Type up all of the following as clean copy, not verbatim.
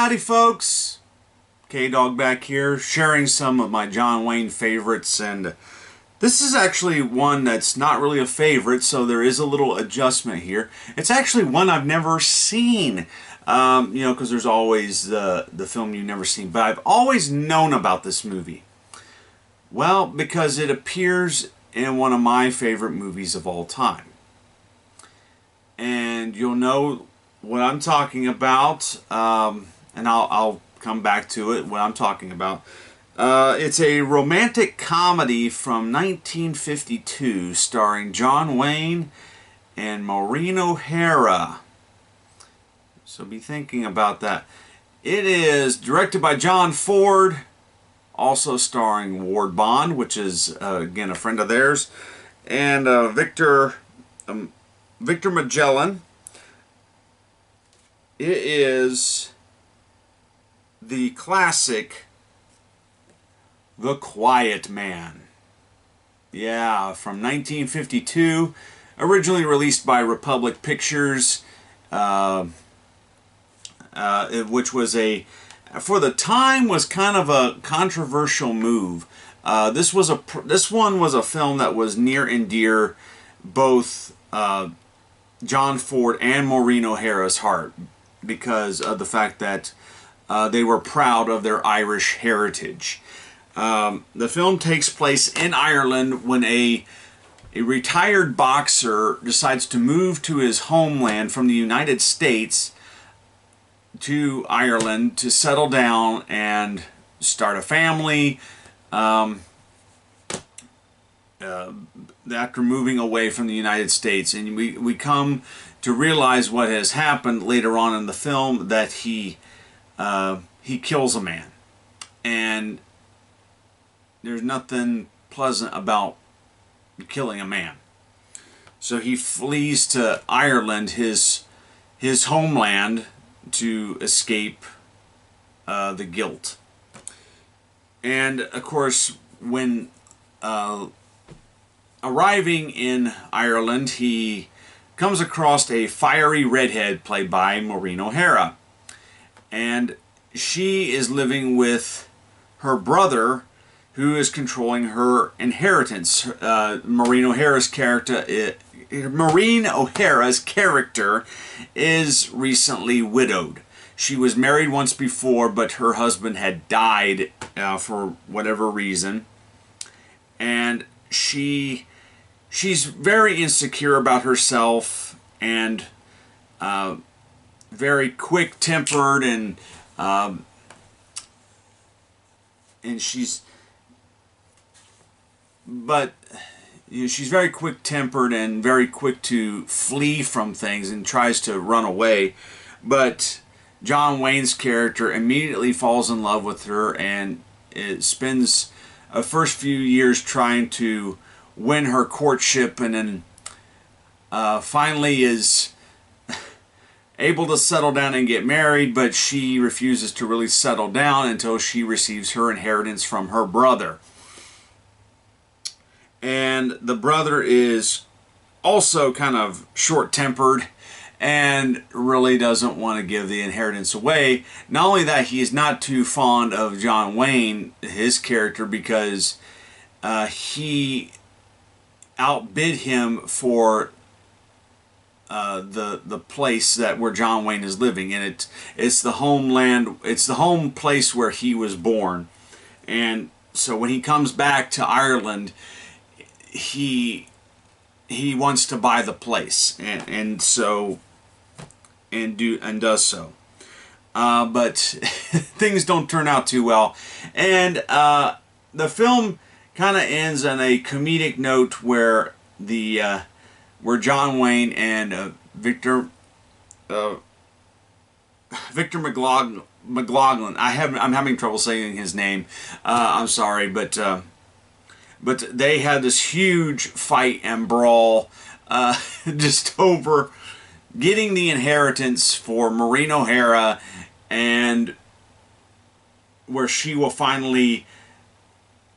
Howdy folks, Kdog'S back here sharing some of my John Wayne favorites, and this is actually one that's not really a favorite, so there is a little adjustment here. It's actually one I've never seen, because there's always the film you've never seen, but I've always known about this movie. Well, because it appears in one of my favorite movies of all time. And you'll know what I'm talking about, and I'll come back to it, what I'm talking about. It's a romantic comedy from 1952 starring John Wayne and Maureen O'Hara. So be thinking about that. It is directed by John Ford, also starring Ward Bond, which is, again, a friend of theirs, and Victor Magellan. It is the classic The Quiet Man. Yeah, from 1952, originally released by Republic Pictures, which was for the time was kind of a controversial move. This one was a film that was near and dear both John Ford and Maureen O'Hara's heart, because of the fact that they were proud of their Irish heritage. The film takes place in Ireland when a retired boxer decides to move to his homeland from the United States to Ireland to settle down and start a family after moving away from the United States. And we come to realize what has happened later on in the film, that he kills a man, and there's nothing pleasant about killing a man. So he flees to Ireland, his homeland, to escape the guilt. And of course, when arriving in Ireland, he comes across a fiery redhead played by Maureen O'Hara, and she is living with her brother, who is controlling her inheritance. Maureen O'Hara's character is recently widowed. She was married once before, but her husband had died for whatever reason, and she's very insecure about herself and very quick-tempered, and she's very quick-tempered and very quick to flee from things and tries to run away. But John Wayne's character immediately falls in love with her, and it spends the first few years trying to win her courtship, and then finally is able to settle down and get married, but she refuses to really settle down until she receives her inheritance from her brother. And the brother is also kind of short-tempered and really doesn't want to give the inheritance away. Not only that, he is not too fond of John Wayne, his character, because he outbid him for the place where John Wayne is living, and it's the homeland, it's the home place where he was born. And so when he comes back to Ireland, he wants to buy the place, and does so. But things don't turn out too well, and the film kind of ends on a comedic note where where John Wayne and Victor McLaughlin, I'm having trouble saying his name. I'm sorry, but they had this huge fight and brawl just over getting the inheritance for Maureen O'Hara, and where she will finally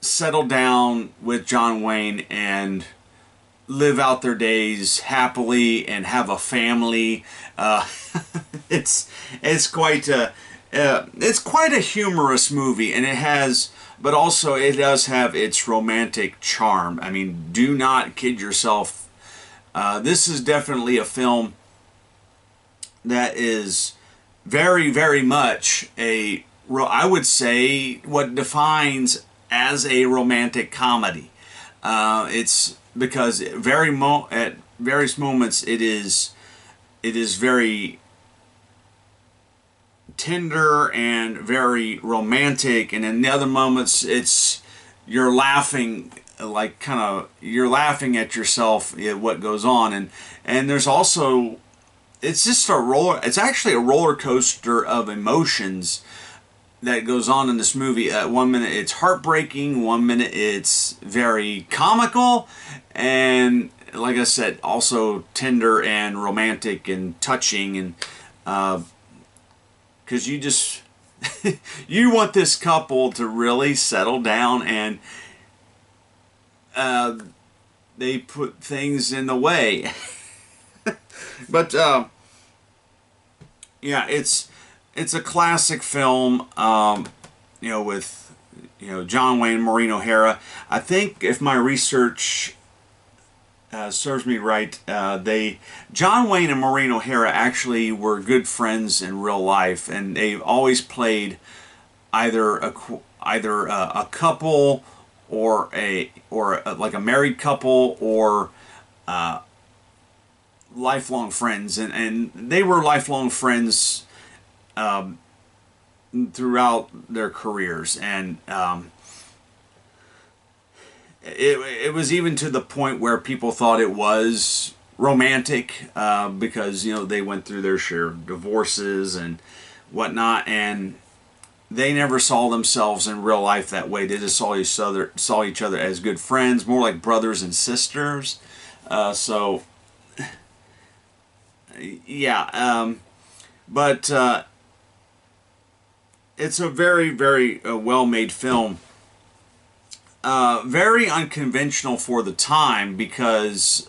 settle down with John Wayne and live out their days happily and have a family. It's quite It's quite a humorous movie, and but also it does have its romantic charm. I mean, do not kid yourself. This is definitely a film that is very, very much I would say, what defines as a romantic comedy. It's because at various moments it is very tender and very romantic, and in the other moments you're laughing, like kind of you're laughing at yourself at what goes on, and there's also it's actually a roller coaster of emotions that goes on in this movie. One minute it's heartbreaking, one minute it's very comical, and like I said, also tender and romantic and touching, and because you just you want this couple to really settle down, and they put things in the way. But yeah, it's a classic film, with John Wayne, Maureen O'Hara. I think if my research serves me right, John Wayne and Maureen O'Hara actually were good friends in real life, and they've always played either a couple or like a married couple, or lifelong friends, and they were lifelong friends throughout their careers, and it was even to the point where people thought it was romantic, because they went through their share of divorces and whatnot, and they never saw themselves in real life that way. They just saw each other as good friends, more like brothers and sisters. So yeah, but it's a very, very well-made film. Very unconventional for the time, because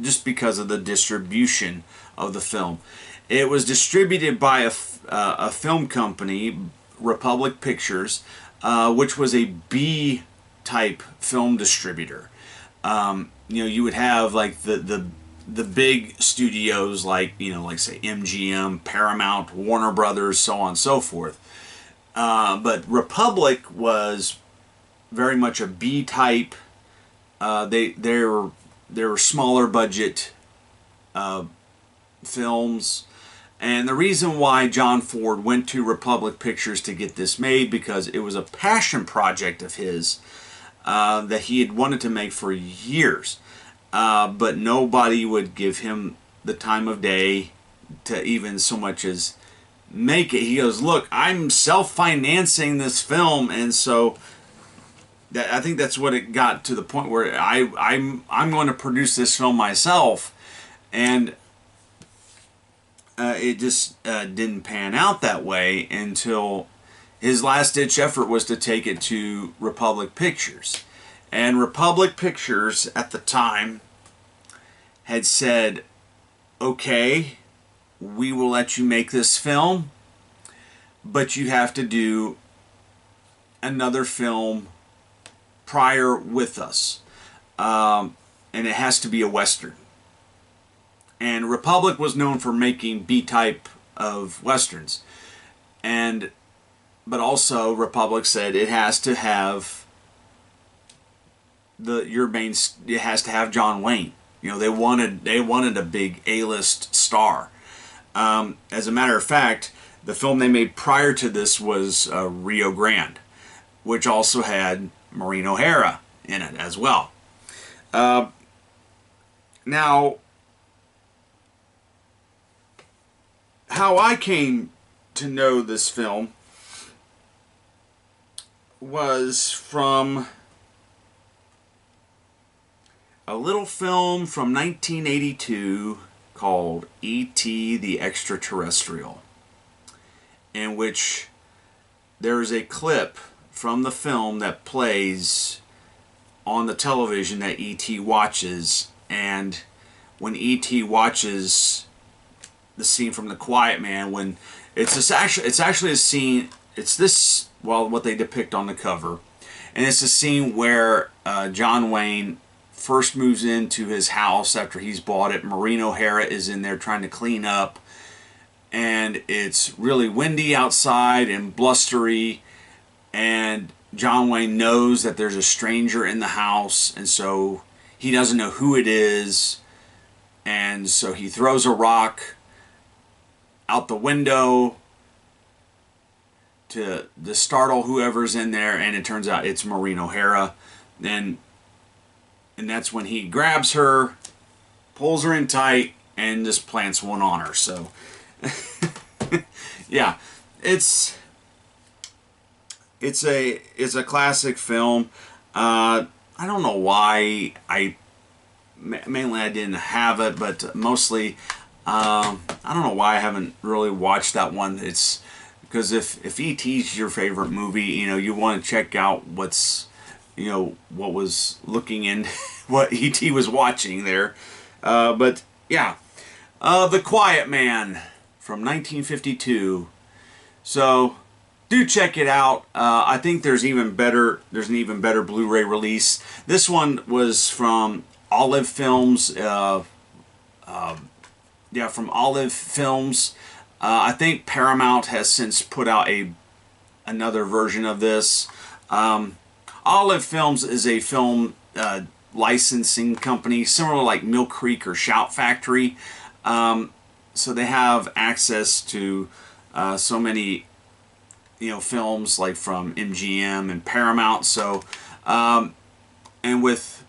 just because of the distribution of the film. It was distributed by a film company, Republic Pictures, which was a B-type film distributor. You would have like the big studios, like say MGM, Paramount, Warner Brothers, so on and so forth. But Republic was very much a B type. They were smaller budget films, and the reason why John Ford went to Republic Pictures to get this made, because it was a passion project of his that he had wanted to make for years, but nobody would give him the time of day to even so much as make it. He goes, "Look, I'm self-financing this film," and so I think that's what it got to the point where I'm going to produce this film myself, and it just didn't pan out that way until his last-ditch effort was to take it to Republic Pictures. And Republic Pictures at the time had said, "Okay, we will let you make this film, but you have to do another film prior with us, and it has to be a Western." And Republic was known for making B-type of Westerns, but also Republic said it has to have it has to have John Wayne. They wanted a big A-list star. As a matter of fact, the film they made prior to this was Rio Grande, which also had Maureen O'Hara in it as well. Now, how I came to know this film was from a little film from 1982 called E.T. the Extraterrestrial, in which there is a clip from the film that plays on the television that E.T. watches, and when E.T. watches the scene from The Quiet Man, when It's actually a scene. It's this, well, what they depict on the cover, and it's a scene where John Wayne first moves into his house after he's bought it. Maureen O'Hara is in there trying to clean up, and it's really windy outside and blustery, and John Wayne knows that there's a stranger in the house, and so he doesn't know who it is, and so he throws a rock out the window to startle whoever's in there, and it turns out it's Maureen O'Hara. And that's when he grabs her, pulls her in tight, and just plants one on her. So yeah, it's a classic film. I don't know why mainly I didn't have it, but mostly I don't know why I haven't really watched that one. It's because if E.T.'s your favorite movie, you want to check out what was looking in what E.T. was watching there. But yeah, The Quiet Man from 1952. So do check it out. I think there's an even better Blu-ray release. This one was from Olive Films. From Olive Films. I think Paramount has since put out another version of this. Olive Films is a film licensing company, similar like Mill Creek or Shout Factory. So they have access to so many films like from MGM and Paramount. So and with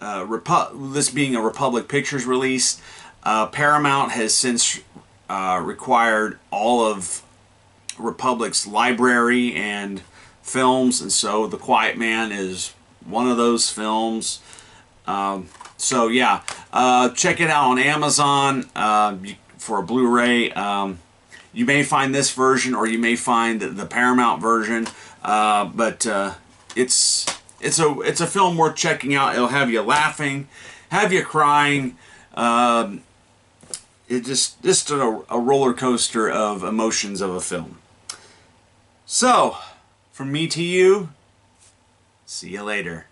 this being a Republic Pictures release, Paramount has since required all of Republic's library and films, and so The Quiet Man is one of those films. So yeah, check it out on Amazon for a Blu-ray. You may find this version, or you may find the Paramount version, but it's a film worth checking out. It'll have you laughing, have you crying. It's just a roller coaster of emotions of a film. So, from me to you, see you later.